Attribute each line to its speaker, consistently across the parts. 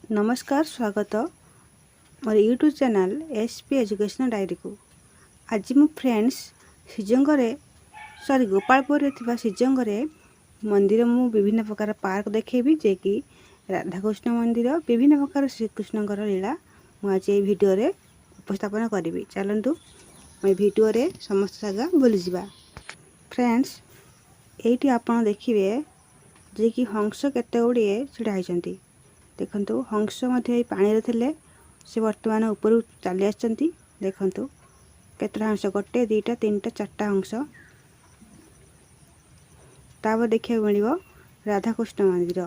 Speaker 1: नमस्कार स्वागत मोर YouTube channel SP educational diary को। आज मु फ्रेंड्स सिजंगरे सॉरी गोपालपुर सिजंगरे मंदिर मु विभिन्न प्रकार पार्क देखेबी जे कि राधाकृष्ण मंदिर विभिन्न प्रकार श्रीकृष्णकर लीला मुझे ये भिडियो रे उपस्थापन करी। चलतु मैं भिडियो रे समस्त जगह बुली जावा। फ्रेंड्स ये आपन देखिए जे कि हंस केते गुड़िए छिड़ा होती देखु। हंस पानी थे से बर्तमान ऊपर चली आसती। देखु केतटा हंस गोटे दुईटा तीन टा चार्टा हंस। तापर देखा मिल राधाकृष्ण मंदिर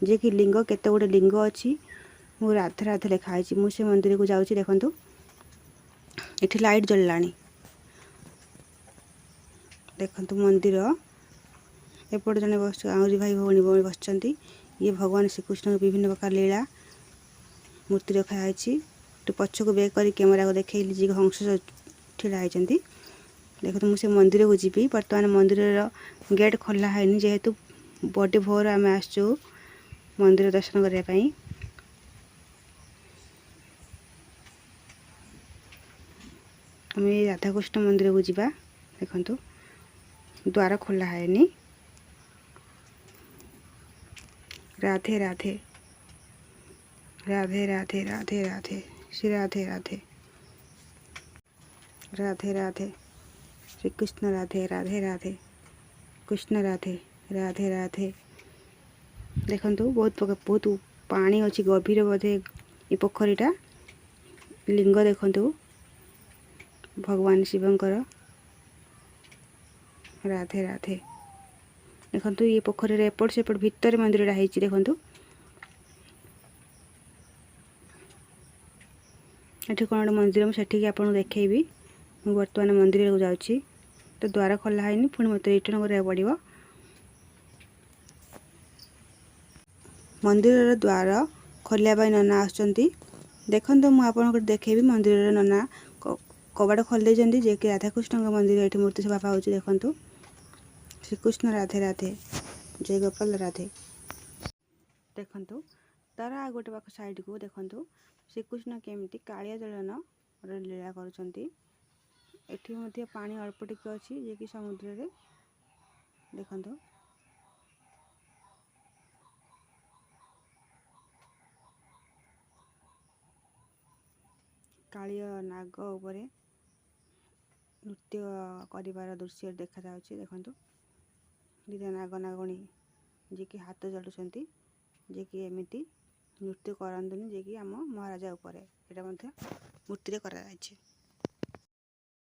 Speaker 1: जे कि लिंग केते गुड़े लिंग अच्छी। मु राधे राधे लिखाई मुझे मंदिर को जाऊँगी। देखु ये लाइट जल्ला। देखु मंदिर एपट जन बस आउरी भाई भौणी भौणी बस। ये भगवान श्रीकृष्ण विभिन्न प्रकार लीला मूर्ति रखाई। पछ को बेक कर कैमेरा को देखली जी हंस ठिड़ा होती। देखो मुझे मंदिर को जी बर्तमान मंदिर गेट खोला है जेहेतु बड़े भोर आम आसचु मंदिर दर्शन करने। आम राधाकृष्ण मंदिर को जीवा। देखु द्वार खोला है। राधे राधे राधे राधे राधे राधे श्री राधे राधे राधे राधे श्री कृष्ण राधे राधे राधे कृष्ण राधे राधे राधे। देखु बहुत पानी अच्छी गभीर बोधे ये पोखरीटा। लिंग देखु भगवान शिवंकर राधे राधे। देखु ये पोखरी एपट सेपट भितर मंदिरटा होती। देखु ये कौन गोटे मंदिर मुझे आपको देखी। मुझे बर्तमान मंदिर को जाऊँगी। तो द्वार खोला है पुणी मत रिटर्न करा पड़ो। मंदिर द्वार खोलिया नना आसुँच। देखु मुझे देखेबी मंदिर नना कबाड़ खोल जे कि राधाकृष्ण मंदिर ये मूर्ति सभा पाँच। देखु श्रीकृष्ण राधे राधे जय गोपाल राधे। देखु तार आ गोटे पाख साइड को देखु श्रीकृष्ण केमिति कालिया जलन लीला करुँच। एठी पानी अल्प टिके अच्छी जे कि समुद्र रे। देखु कालिया नाग उपरे नृत्य कर दृश्य देखा जाउछि। देखु दीटा नाग नागणी जे कि हाथ जोड़ुंट जे कि एमिति नृत्य करंतुनी जे कि आम महाराजा उपरे एटा मूर्ति करा जायछि।